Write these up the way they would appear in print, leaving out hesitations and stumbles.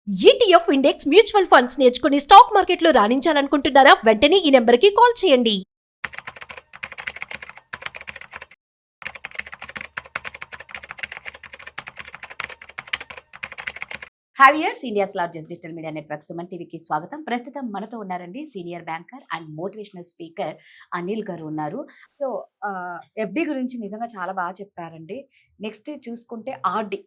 ETF index mutual funds నేర్చుకుని stock మార్కెట్లో రాణించాలనుకుంటున్నారా? వెంటనే ఈ నెంబర్కి కాల్ చేయండి. హ్యావియర్స్ India's largest digital media network Suman టీవీకి స్వాగతం. ప్రస్తుతం మనతో ఉన్నారండి senior banker and motivational speaker Anil garu ఉన్నారు. సో ఎఫ్డి గురించి నిజంగా చాలా బాగా చెప్పారండి. నెక్స్ట్ చూసుకుంటే ఆర్డి.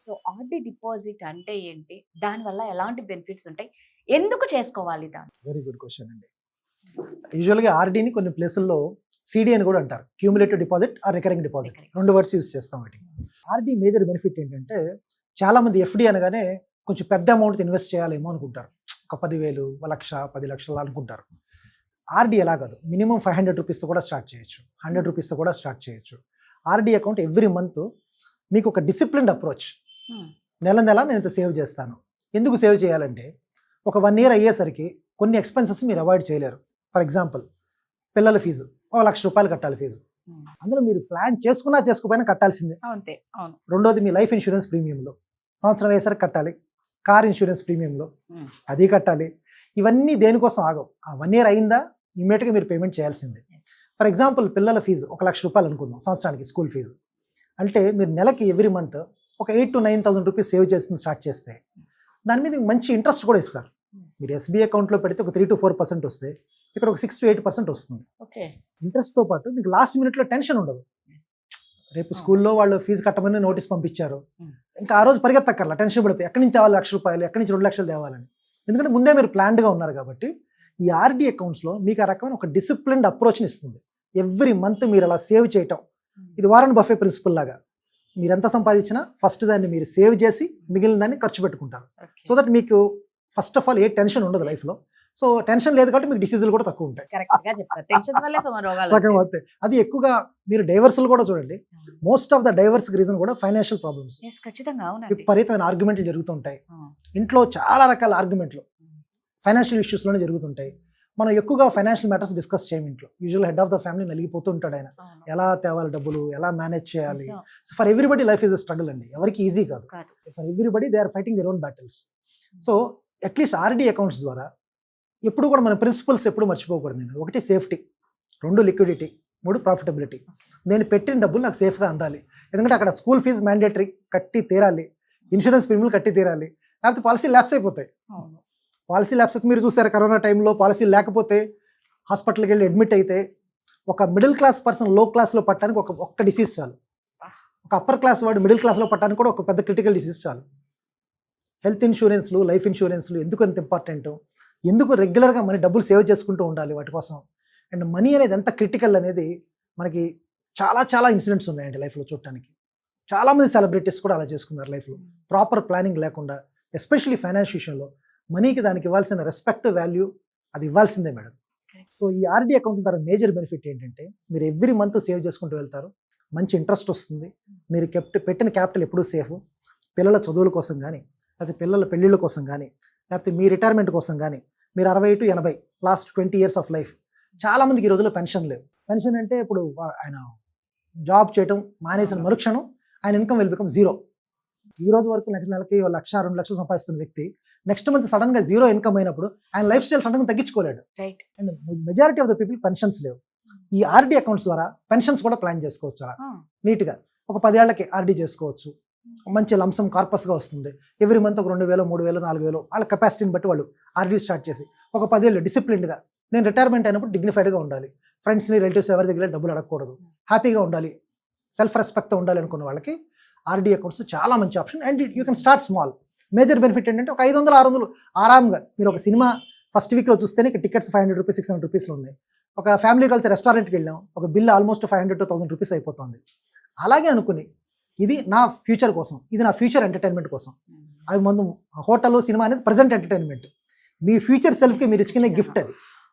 సో ఆర్డి డిపాజిట్ అంటే ఏంటి, దానివల్ల ఎలాంటి బెనిఫిట్స్ ఉంటాయి, ఎందుకు చేసుకోవాలి దాన్ని? వెరీ గుడ్ క్వశ్చన్ అండి. యూజువల్గా ఆర్డీని కొన్ని ప్లేసుల్లో సిడి అని కూడా అంటారు, cumulative deposit are recurring deposit, రెండు వర్డ్స్ యూజ్ చేస్తాం వాటికి. ఆర్డీ మేజర్ బెనిఫిట్ ఏంటంటే, చాలా మంది ఎఫ్డి అనగానే కొంచెం పెద్ద అమౌంట్ ఇన్వెస్ట్ చేయాలేమో అనుకుంటారు, ఒక 10,000, 1,00,000, 10 లక్షలు అనుకుంటారు. ఆర్డీ ఎలా కాదు, మినిమం 500 రూపీస్తో కూడా స్టార్ట్ చేయొచ్చు, 100 రూపీస్తో కూడా స్టార్ట్ చేయొచ్చు. ఆర్డీ అకౌంట్ ఎవ్రీ మంత్ మీకు ఒక డిసిప్లిన్డ్ అప్రోచ్. నెల నెల నేను ఇంత సేవ్ చేస్తాను. ఎందుకు సేవ్ చేయాలంటే, ఒక 1 year అయ్యేసరికి కొన్ని ఎక్స్పెన్సెస్ మీరు అవాయిడ్ చేయలేరు. ఫర్ ఎగ్జాంపుల్, పిల్లల ఫీజు 1,00,000 రూపాయలు కట్టాలి ఫీజు, అందులో మీరు ప్లాన్ చేసుకున్నా చేసుకోకపోయినా కట్టాల్సిందే. అంతే, అవును. రెండోది మీ లైఫ్ ఇన్సూరెన్స్ ప్రీమియంలో సంవత్సరం అయ్యేసరికి కట్టాలి, కార్ ఇన్సూరెన్స్ ప్రీమియంలో అది కట్టాలి. ఇవన్నీ దేనికోసం ఆగవు. ఆ 1 year అయిందా ఇమ్మీడియట్గా మీరు పేమెంట్ చేయాల్సిందే. ఫర్ ఎగ్జాంపుల్, పిల్లల ఫీజు 1,00,000 రూపాయలు అనుకుందాం సంవత్సరానికి, స్కూల్ ఫీజు అంటే మీరు నెలకి ఎవ్రీ మంత్ ఒక 8,000 to 9,000 రూపీస్ సేవ్ చేసుకుని స్టార్ట్ చేస్తే దాని మీద మంచి ఇంట్రెస్ట్ కూడా ఇస్తారు. మీరు ఎస్బీఐ అకౌంట్లో పెడితే ఒక 3 to 4% వస్తే, ఇక్కడ ఒక 6 to 8% వస్తుంది. ఓకే. ఇంట్రెస్ట్తో పాటు మీకు లాస్ట్ మినిట్లో టెన్షన్ ఉండదు. రేపు స్కూల్లో వాళ్ళు ఫీజు కట్టమని నోటీస్ పంపించారు, ఇంకా ఆ రోజు పరిగెత్తక్కర్లా, టెన్షన్ పడిపోయి ఎక్కడి నుంచి తేవాలి 1,00,000 రూపాయలు, ఎక్కడి నుంచి 2,00,000 తేవాలని. ఎందుకంటే ముందే మీరు ప్లాన్డ్గా ఉన్నారు కాబట్టి. ఈ ఆర్డీ అకౌంట్స్లో మీకు ఆ రకమైన ఒక డిసిప్లిన్డ్ అప్రోచ్ని ఇస్తుంది. ఎవ్రీ మంత్ మీరు అలా సేవ్ చేయటం, ఇది వారన్ బఫే ప్రిన్సిపల్ లాగా. మీరు ఎంత సంపాదించినా ఫస్ట్ దాన్ని మీరు సేవ్ చేసి మిగిలిన దాన్ని ఖర్చు పెట్టుకుంటారు. సో దట్ మీకు first of all A tension ఉండదు లైఫ్లో. సో టెన్షన్ లేదు కాబట్టి మీకు డిసీజులు కూడా తక్కువ ఉంటాయి. సగం అవుతాయి. అది ఎక్కువగా మీరు డైవర్స్లు కూడా చూడండి, most of the divorce reason కూడా ఫైనాన్షియల్ ప్రాబ్లమ్స్. విపరీతమైన ఆర్గ్యుమెంట్లు జరుగుతుంటాయి ఇంట్లో, చాలా రకాల ఆర్గ్యుమెంట్లు ఫైనాన్షియల్ ఇష్యూస్లోనే జరుగుతుంటాయి. మనం ఎక్కువగా ఫైనాన్షియల్ మ్యాటర్స్ డిస్కస్ చేయము ఇంట్లో. Usual head of the family నలిగిపోతూ ఉంటాడు ఆయన, ఎలా తేవాలి డబ్బులు, ఎలా మేనేజ్ చేయాలి. So for everybody life is a struggle అండి, ఎవరికి ఈజీ కాదు. For everybody they are fighting their own battles. So at least RD accounts ద్వారా ఎప్పుడు కూడా మన ప్రిన్సిపల్స్ ఎప్పుడు మర్చిపోకూడదు. నేను 1 సేఫ్టీ, 2 లిక్విడిటీ, 3 ప్రాఫిటబిలిటీ. నేను పెట్టిన డబ్బులు నాకు సేఫ్గా అందాలి. ఎందుకంటే అక్కడ స్కూల్ ఫీజు మ్యాండేటరీ కట్టి తీరాలి, ఇన్సూరెన్స్ ప్రీమియం కట్టి తీరాలి, లేకపోతే పాలసీ ల్యాప్స్ అయిపోతాయి. పాలసీ ల్యాప్స్ మీరు చూసారు, కరోనా టైంలో పాలసీ లేకపోతే హాస్పిటల్కి వెళ్ళి అడ్మిట్ అయితే ఒక మిడిల్ క్లాస్ పర్సన్ లో క్లాస్లో పట్టడానికి ఒక్క డిసీజ్ చాలు, ఒక అప్పర్ క్లాస్ వాడు మిడిల్ క్లాస్లో పట్టడానికి కూడా ఒక పెద్ద క్రిటికల్ డిసీజ్ చాలు. హెల్త్ ఇన్సూరెన్స్లు, లైఫ్ ఇన్సూరెన్స్లు ఎందుకు అంత ఇంపార్టెంట్, ఎందుకు రెగ్యులర్గా మన డబ్బులు సేవ్ చేసుకుంటూ ఉండాలి వాటి కోసం. అండ్ మనీ అనేది ఎంత క్రిటికల్ అనేది మనకి చాలా చాలా ఇన్సిడెంట్స్ ఉన్నాయండి లైఫ్లో చూడటానికి. చాలామంది సెలబ్రిటీస్ కూడా అలా చేసుకున్నారు లైఫ్లో, ప్రాపర్ ప్లానింగ్ లేకుండా. ఎస్పెషల్లీ ఫైనాన్స్ విషయంలో మనీకి దానికి ఇవ్వాల్సిన రెస్పెక్ట్, వాల్యూ అది ఇవ్వాల్సిందే మేడం. సో ఈ ఆర్డీ అకౌంట్ ద్వారా మేజర్ బెనిఫిట్ ఏంటంటే, మీరు ఎవ్రీ మంత్ సేవ్ చేసుకుంటూ వెళ్తారు, మంచి ఇంట్రెస్ట్ వస్తుంది, మీరు పెట్టిన క్యాపిటల్ ఎప్పుడూ సేఫ్. పిల్లల చదువుల కోసం కానీ, లేకపోతే పిల్లల పెళ్ళిళ్ళ కోసం కానీ, లేకపోతే మీ రిటైర్మెంట్ కోసం కానీ, మీరు 60 to 80 last 20 years of life. చాలామందికి ఈ రోజుల్లో పెన్షన్ లేవు. పెన్షన్ అంటే ఇప్పుడు ఆయన జాబ్ చేయడం మానేసిన మరుక్షణం ఆయన ఇన్కమ్ విల్ బికమ్ 0. ఈ రోజు వరకు నెలకి 1,00,000, 2,00,000 సంపాదిస్తున్న వ్యక్తి నెక్స్ట్ మంత్ సడన్గా 0 ఇన్కమ్ అయినప్పుడు ఆయన లైఫ్ స్టైల్ సడన్గా తగ్గించుకోలేడు. And majority of the people pensions లేవు. ఈ ఆర్డీ అకౌంట్స్ ద్వారా పెన్షన్స్ కూడా ప్లాన్ చేసుకోవచ్చు. అలా నీట్గా ఒక 10 ఏళ్లకి ఆర్డీ చేసుకోవచ్చు, మంచి లంసం కార్పస్గా వస్తుంది. ఎవ్రీ మంత్ ఒక 2,000, 3,000, 4,000 వాళ్ళ కెపాసిటీని బట్టి వాళ్ళు ఆర్డీ స్టార్ట్ చేసి ఒక 10 ఏళ్ళు డిసిప్లిన్డ్గా, నేను రిటైర్మెంట్ అయినప్పుడు డిగ్నిఫైడ్గా ఉండాలి, ఫ్రెండ్స్ని, రిలేటివ్స్ ఎవరి దగ్గర డబ్బులు అడగకూడదు, హ్యాపీగా ఉండాలి, సెల్ఫ్ రెస్పెక్ట్తో ఉండాలి అనుకున్న వాళ్ళకి ఆర్డీ అకౌంట్స్ చాలా మంచి option. And you can start small. Major benefit ఏంటంటే, ఒక 500, 600 ఆరామ్గా మీరు ఒక సినిమా ఫస్ట్ వీక్లో చూస్తేనే టికెట్స్ 500 రూపీస్, 600 రూపీస్లో ఉన్నాయి. ఒక ఫ్యామిలీ కలిసి రెస్టారెంట్కి వెళ్ళాం, ఒక బిల్ ఆల్మోస్ట్ 500 to 1,000 రూపీస్ అయిపోతుంది. అలాగే అనుకుని ఇది నా ఫ్యూచర్ కోసం, ఇది నా ఫ్యూచర్ ఎంటర్టైన్మెంట్ కోసం. అవి ముందు హోటల్, సినిమా అనేది ప్రజెంట్ ఎంటర్టైన్మెంట్. మీ ఫ్యూచర్ సెల్ఫ్కి మీరు ఇచ్చుకునే గిఫ్ట్ అది.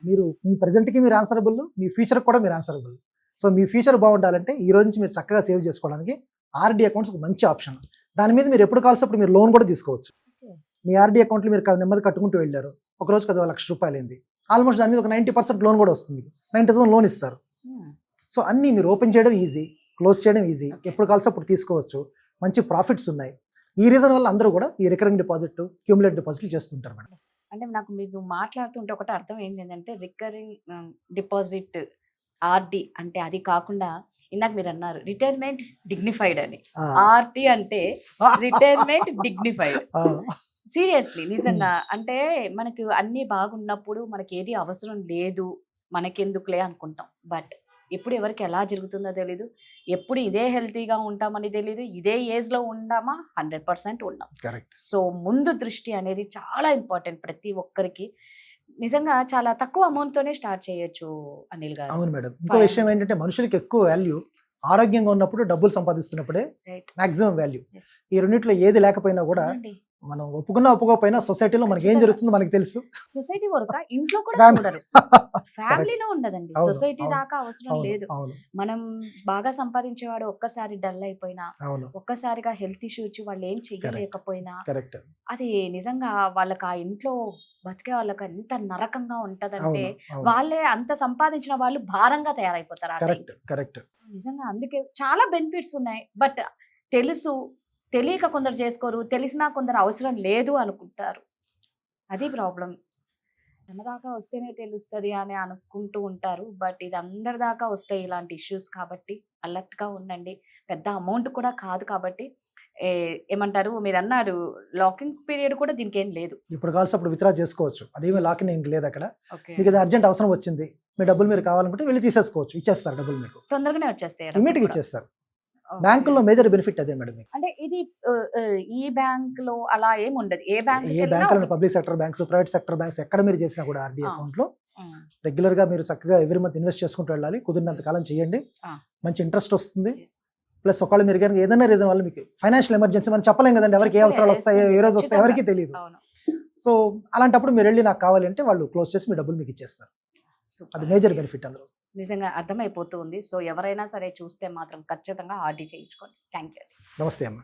మీరు మీ ప్రజెంట్కి మీరు ఆన్సరబుల్, మీ ఫ్యూచర్కి కూడా మీరు ఆన్సరబుల్. సో మీ ఫ్యూచర్ బాగుండాలంటే ఈ రోజు నుంచి మీరు చక్కగా సేవ్ చేసుకోవడానికి ఆర్డీ అకౌంట్స్ ఒక మంచి ఆప్షన్. దాని మీద మీరు ఎప్పుడు కావాల్సినప్పుడు మీరు లోన్ కూడా తీసుకోవచ్చు. మీ ఆర్డీ అకౌంట్లో మీరు నెమ్మది కట్టుకుంటూ వెళ్ళారు, ఒక రోజుకి అది 1,00,000 రూపాయలు అయింది, ఆల్మోస్ట్ దాని మీద ఒక 90% లోన్ కూడా వస్తుంది, 90,000 లోన్ ఇస్తారు. సో అన్నీ మీరు ఓపెన్ చేయడం ఈజీ, క్లోజ్ చేయడం ఈజీ, ఎప్పుడు కావాల్సి అప్పుడు తీసుకోవచ్చు, మంచి ప్రాఫిట్స్ ఉన్నాయి. ఈ రీజన్ వల్ల అందరూ కూడా ఈ రికరింగ్ డిపాజిట్, క్యూములేట్ డిపాజిట్లు చేస్తుంటారు మేడం. అంటే నాకు మీరు మాట్లాడుతుంటే ఒకటి అర్థం ఏంటంటే రికరింగ్ డిపాజిట్ ఆర్డి అంటే అది కాకుండా ఇందాక మీరు అన్నారు రిటైర్మెంట్ డిగ్నిఫైడ్ అని. ఆ, ఆర్డి అంటే రిటైర్మెంట్ డిగ్నిఫైడ్. ఆ, సీరియస్లీ నిజంగా అంటే మనకు అన్ని బాగున్నప్పుడు మనకి ఏది అవసరం లేదు మనకెందుకులే అనుకుంటాం. బట్ ఎప్పుడు ఎవరికి ఎలా జరుగుతుందో తెలీదు, ఎప్పుడు ఇదే హెల్తీగా ఉంటామని తెలీదు, ఇదే ఏజ్ లో ఉండామా 100% ఉండాం. correct. సో ముందు దృష్టి అనేది చాలా ఇంపార్టెంట్ ప్రతి ఒక్కరికి. నిజంగా చాలా తక్కువ అమౌంట్ తోనే స్టార్ట్ చేయొచ్చు అనిల్ గారు. అవును మేడం. ఇంకో విషయం ఏంటంటే మనుషులకి ఎక్కువ వాల్యూ ఆరోగ్యంగా ఉన్నప్పుడు, డబ్బులు సంపాదిస్తున్నప్పుడే రైట్. Maximum value. ఈ రెండిట్లో ఏది లేకపోయినా కూడా మనం ఒప్పుకున్నా ఒప్పుకోకపోయినా సొసైటీలో మనకి ఏం ఖచ్చితంగా. జరుగుతుందో మనకి తెలుసు. సొసైటీ వరకు ఇంట్లో కూడా Family. చూడరు, ఫ్యామిలీలో ఉండదండి. అవును, సొసైటీ అవును, దాకా అవసరం అవును, లేదు. అవును, మనం బాగా సంపాదించేవాడు ఒక్కసారి డల్ అయిపోయినా, అవును, ఒక్కసారిగా హెల్త్ ఇష్యూ వచ్చి వాళ్ళు ఏం చెయ్యలేకపోయినా, కరెక్ట్. అది నిజంగా వాళ్ళకి ఆ ఇంట్లో బతికే వాళ్ళకి ఎంత నరకంగా ఉంటదంటే అవును, అవును, వాళ్ళే అంత సంపాదించిన వాళ్ళు భారంగా తయారైపోతారు ఆ కరెక్ట్, టైంకి. కరెక్ట్. నిజంగా అందుకే చాలా బెనిఫిట్స్ ఉన్నాయి. బట్ తెలుసు, తెలియక కొందరు చేసుకోరు, తెలిసినా కొందరు అవసరం లేదు అనుకుంటారు. అది ప్రాబ్లం. మన దాకా వస్తేనే తెలుస్తుంది అని అనుకుంటూ ఉంటారు. బట్ ఇది అందరి దాకా వస్తాయి ఇలాంటి ఇష్యూస్. కాబట్టి alert గా ఉండండి. పెద్ద అమౌంట్ కూడా కాదు కాబట్టి ఏమంటారు మీరు అన్నారు లాకింగ్ పీరియడ్ కూడా దీనికి ఏం లేదు. ఇప్పుడు కావాల్సి అప్పుడు విత్డ్రా చేసుకోవచ్చు. అదేమీ లాకిన్ ఇంక లేదు అక్కడ. ఓకే, మీకు అర్జెంట్ అవసరం వచ్చింది, మీ డబ్బులు మీరు కావాలనుకుంటే వెళ్ళి తీసేసుకోవచ్చు, ఇచ్చేస్తారు డబ్బులు మీకు తొందరగానే వచ్చేస్తాయి ఇమీడియట్గా ఇచ్చేస్తారు. బ్యాంకుల్లో మేజర్ బెనిఫిట్ అదే మేడం మీకు. అంటే ఇది ఈ బ్యాంక్ లో అలా ఏం ఉండదు. ఏ బ్యాంక్ ఏ బ్యాంకులో public sector banks, private sector banks ఎక్కడ మీరు చేసినా కూడా ఆర్డీ అకౌంట్ లో రెగ్యులర్ గా మీరు చక్కగా ఎవ్రీ మంత్ ఇన్వెస్ట్ చేసుకుంటూ వెళ్ళాలి. కుదిరినంత కాలం చేయండి, మంచి ఇంట్రెస్ట్ వస్తుంది. ప్లస్ ఒకవేళ మీరు కనుక ఏదైనా రీజన్ వల్ల మీకు ఫైనాన్షియల్ ఎమర్జెన్సీ మనం చెప్పలేం కదండి, ఎవరికి ఏ అవసరాలు వస్తాయో ఏ రోజు వస్తాయో ఎవరికి తెలియదు. సో అలాంటప్పుడు మీరు వెళ్ళి నాకు కావాలి అంటే వాళ్ళు క్లోజ్ చేసి మీ డబ్బులు మీకు ఇచ్చేస్తారు. అది మేజర్ బెనిఫిట్ అందులో. నిజంగా అర్థమైపోతుంది. సో ఎవరైనా సరే చూస్తే మాత్రం ఖచ్చితంగా ఆర్డీ చేయించుకోండి. Thank you. నమస్తే అమ్మ.